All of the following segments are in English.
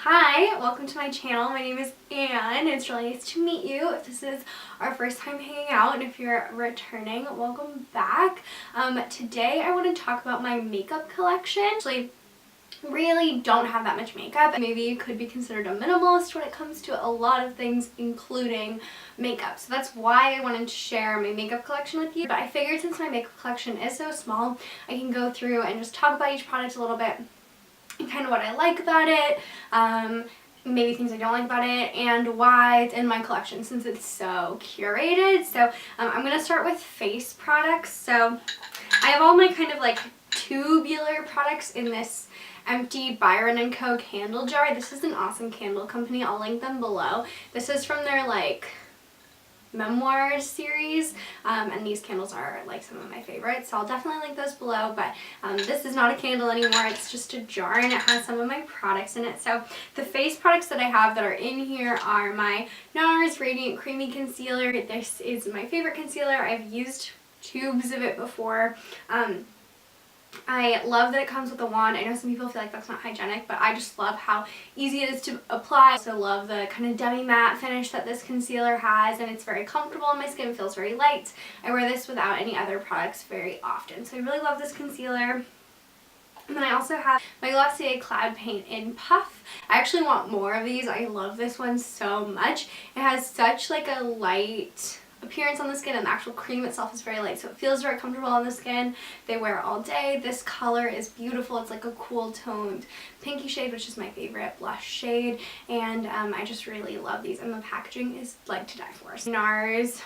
Hi, welcome to my channel. My name is Anne. It's really nice to meet you. If this is our first time hanging out and if you're returning, welcome back. Today I want to talk about my makeup collection. Actually, really don't have that much makeup. Maybe you could be considered a minimalist when it comes to a lot of things, including makeup. So that's why I wanted to share my makeup collection with you. But I figured since my makeup collection is so small, I can go through and just talk about each product a little bit and kind of what I like about it, maybe things I don't like about it, and why it's in my collection since it's so curated. So I'm going to start with face products. So I have all my kind of like tubular products in this empty Byron & Co. candle jar. This is an awesome candle company. I'll link them below. This is from their like memoirs series, and these candles are like some of my favorites, so I'll definitely link those below. But this is not a candle anymore, it's just a jar and it has some of my products in it. So the face products that I have that are in here are my Nars Radiant Creamy Concealer. This is my favorite concealer. I've used tubes of it before. I love that it comes with a wand. I know some people feel like that's not hygienic, but I just love how easy it is to apply. I also love the kind of demi-matte finish that this concealer has, and it's very comfortable on my skin. It feels very light. I wear this without any other products very often, so I really love this concealer. And then I also have my Glossier Cloud Paint in Puff. I actually want more of these. I love this one so much. It has such like a light appearance on the skin, and the actual cream itself is very light, so it feels very comfortable on the skin. They wear all day. This color is beautiful. It's like a cool toned pinky shade, which is my favorite blush shade, and I just really love these, and the packaging is like to die for. Nars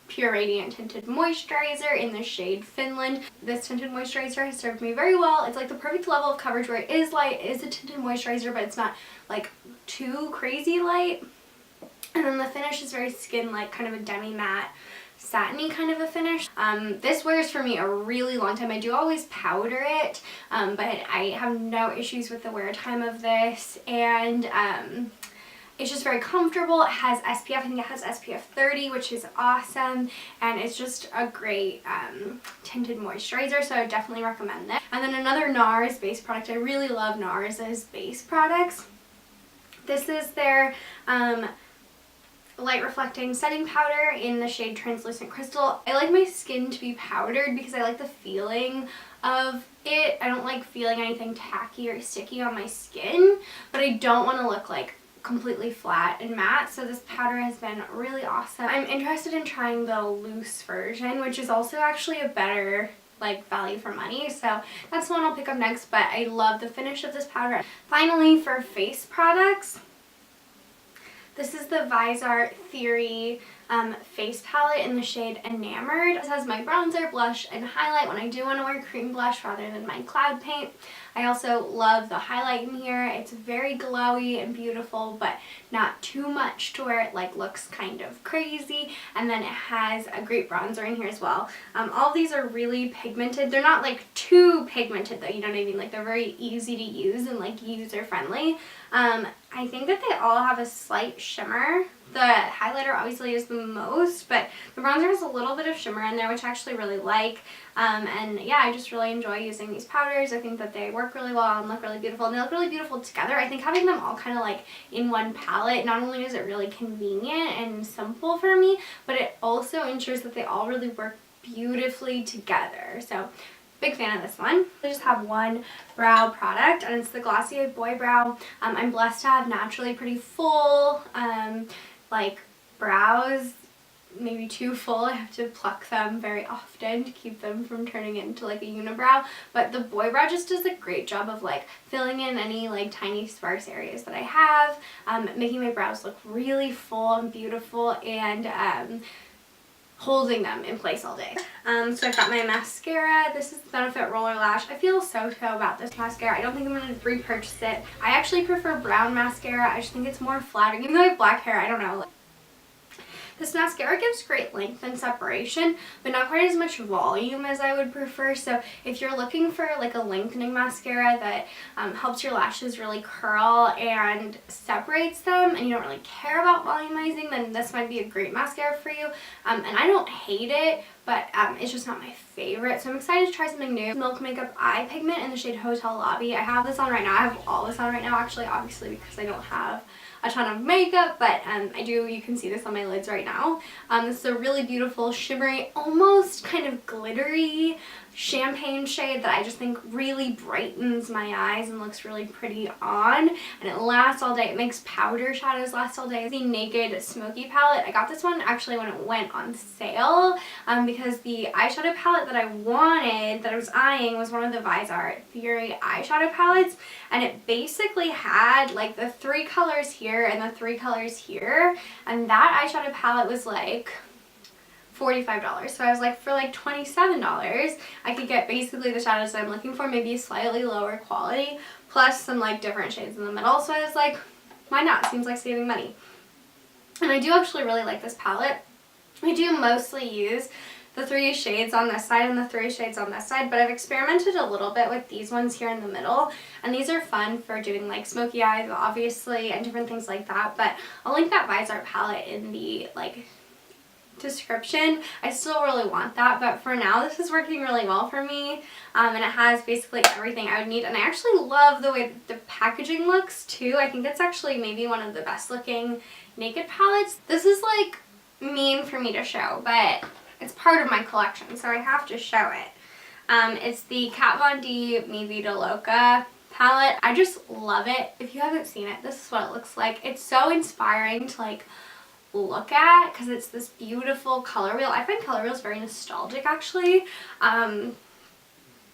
Pure Radiant Tinted Moisturizer in the shade Finland. This tinted moisturizer has served me very well. It's like the perfect level of coverage where it is light, it is a tinted moisturizer, but it's not like too crazy light. And then the finish is very skin-like, kind of a demi-matte, satiny kind of a finish. This wears for me a really long time. I do always powder it, but I have no issues with the wear time of this. And it's just very comfortable. It has SPF. I think it has SPF 30, which is awesome. And it's just a great tinted moisturizer, so I would definitely recommend this. And then another Nars base product. I really love Nars' base products. This is their light reflecting setting powder in the shade Translucent Crystal. I like my skin to be powdered because I like the feeling of it. I don't like feeling anything tacky or sticky on my skin, but I don't want to look like completely flat and matte, so this powder has been really awesome. I'm interested in trying the loose version, which is also actually a better like value for money, so that's the one I'll pick up next, but I love the finish of this powder. Finally, for face products, this is the Viseart Theory face palette in the shade Enamored. This has my bronzer, blush, and highlight when I do want to wear cream blush rather than my cloud paint. I also love the highlight in here. It's very glowy and beautiful, but not too much to where it like looks kind of crazy. And then it has a great bronzer in here as well. All of these are really pigmented. They're not like too pigmented though, you know what I mean? Like they're very easy to use and like user friendly. I think that they all have a slight shimmer. The highlighter obviously is the most, but the bronzer has a little bit of shimmer in there, which I actually really like. And yeah, I just really enjoy using these powders. I think that they work really well and look really beautiful, and they look really beautiful together. I think having them all kind of like in one palette, not only is it really convenient and simple for me, but it also ensures that they all really work beautifully together. So big fan of this one. I just have one brow product, and it's the Glossier Boy Brow. I'm blessed to have naturally pretty full like brows, maybe too full. I have to pluck them very often to keep them from turning into like a unibrow, but the Boy Brow just does a great job of like filling in any like tiny sparse areas that I have, making my brows look really full and beautiful, and holding them in place all day. So I've got my mascara. This is the Benefit Rollerlash. I feel so about this mascara. I don't think I'm going to repurchase it. I actually prefer brown mascara. I just think it's more flattering. Even though I have black hair, I don't know. This mascara gives great length and separation, but not quite as much volume as I would prefer. So if you're looking for like a lengthening mascara that helps your lashes really curl and separates them, and you don't really care about volumizing, then this might be a great mascara for you. And I don't hate it, but it's just not my favorite. So I'm excited to try something new. Milk Makeup Eye Pigment in the shade Hotel Lobby. I have this on right now. I have all this on right now, actually, obviously, because I don't have a ton of makeup, but I do. You can see this on my lids right now. This is a really beautiful, shimmery, almost kind of glittery champagne shade that I just think really brightens my eyes and looks really pretty on, and it lasts all day. It makes powder shadows last all day. The Naked Smokey palette. I got this one actually when it went on sale because the eyeshadow palette that I wanted, that I was eyeing, was one of the Viseart Fury eyeshadow palettes, and it basically had like the 3 colors here and the 3 colors here, and that eyeshadow palette was like $45. So I was like, for like $27, I could get basically the shadows that I'm looking for, maybe a slightly lower quality, plus some like different shades in the middle. So I was like, why not? Seems like saving money. And I do actually really like this palette. I do mostly use the 3 shades on this side and the 3 shades on this side, but I've experimented a little bit with these ones here in the middle, and these are fun for doing like smoky eyes, obviously, and different things like that. But I'll link that Viseart palette in the like description. I still really want that, but for now this is working really well for me, and it has basically everything I would need, and I actually love the way that the packaging looks too. I think it's actually maybe one of the best looking Naked palettes. This is like mean for me to show, but it's part of my collection, so I have to show it. It's the Kat Von D Mi Vida Loca palette. I just love it. If you haven't seen it, this is what it looks like. It's so inspiring to like look at because it's this beautiful color wheel. I find color wheels very nostalgic, actually. And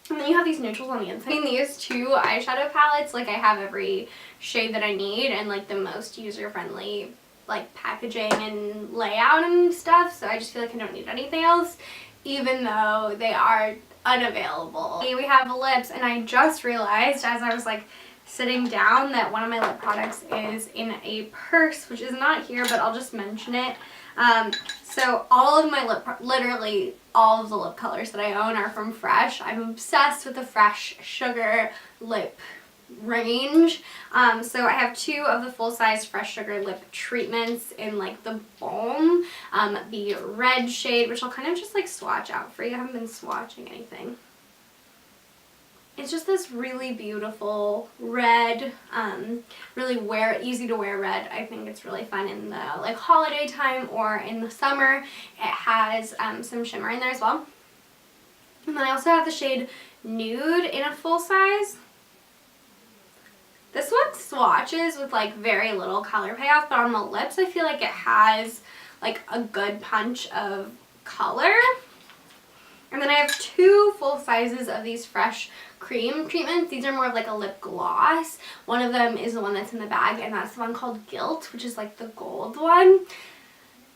then you have these neutrals on the inside. In these 2 eyeshadow palettes, like I have every shade that I need and like the most user-friendly like packaging and layout and stuff, so I just feel like I don't need anything else, even though they are unavailable. We have lips, and I just realized as I was like sitting down that one of my lip products is in a purse, which is not here, but I'll just mention it. So all of my literally all of the lip colors that I own are from Fresh. I'm obsessed with the Fresh Sugar lip range. So I have 2 of the full-size Fresh Sugar lip treatments in like the balm, the red shade, which I'll kind of just like swatch out for you. I haven't been swatching anything. It's just this really beautiful red, really easy to wear red. I think it's really fun in the like holiday time or in the summer. It has some shimmer in there as well. And then I also have the shade Nude in a full size. This one swatches with like very little color payoff, but on the lips I feel like it has like a good punch of color. And then I have 2 full sizes of these Fresh cream treatments. These are more of like a lip gloss. One of them is the one that's in the bag, and that's the one called Gilt, which is like the gold one.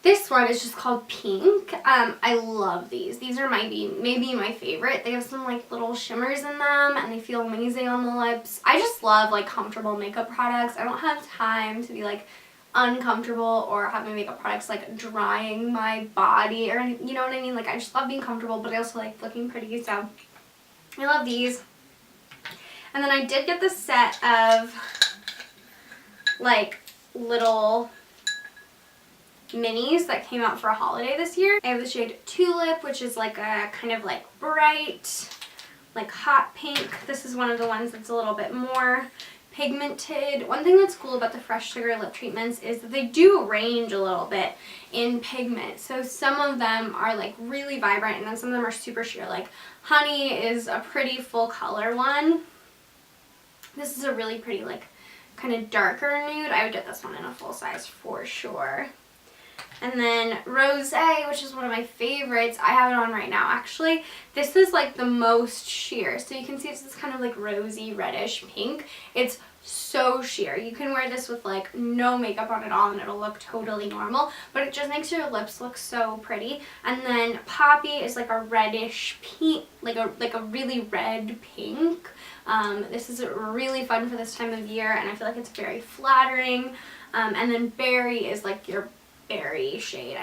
This one is just called Pink. I love these. These are maybe my favorite. They have some like little shimmers in them, and they feel amazing on the lips. I just love like comfortable makeup products. I don't have time to be like uncomfortable or have my makeup products like drying my body, or you know what I mean. Like I just love being comfortable, but I also like looking pretty, so I love these. And then I did get the set of like little minis that came out for a holiday this year. I have the shade Tulip, which is like a kind of like bright like hot pink. This is one of the ones that's a little bit more pigmented. One thing that's cool about the Fresh Sugar lip treatments is that they do range a little bit in pigment. So some of them are like really vibrant, and then some of them are super sheer. Like Honey is a pretty full color one. This is a really pretty like kind of darker nude. I would get this one in a full size for sure. And then Rosé, which is one of my favorites. I have it on right now, actually. This is like the most sheer. So you can see it's this kind of like rosy reddish pink. It's so sheer. You can wear this with like no makeup on at all and it'll look totally normal, but it just makes your lips look so pretty. And then Poppy is like a reddish pink, like a really red pink. This is really fun for this time of year, and I feel like it's very flattering. And then Berry is like your berry shade.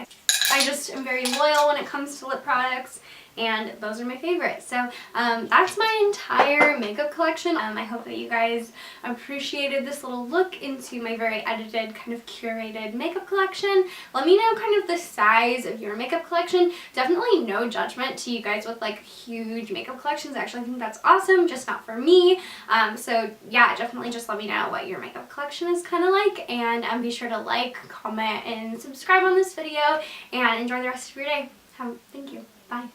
I just am very loyal when it comes to lip products, and those are my favorites. So that's my entire makeup collection. I hope that you guys appreciated this little look into my very edited, kind of curated makeup collection. Let me know kind of the size of your makeup collection. Definitely no judgment to you guys with like huge makeup collections. Actually, I think that's awesome, just not for me. So yeah, definitely just let me know what your makeup collection is kind of like, and be sure to like, comment, and subscribe on this video, and enjoy the rest of your day. Thank you. Bye.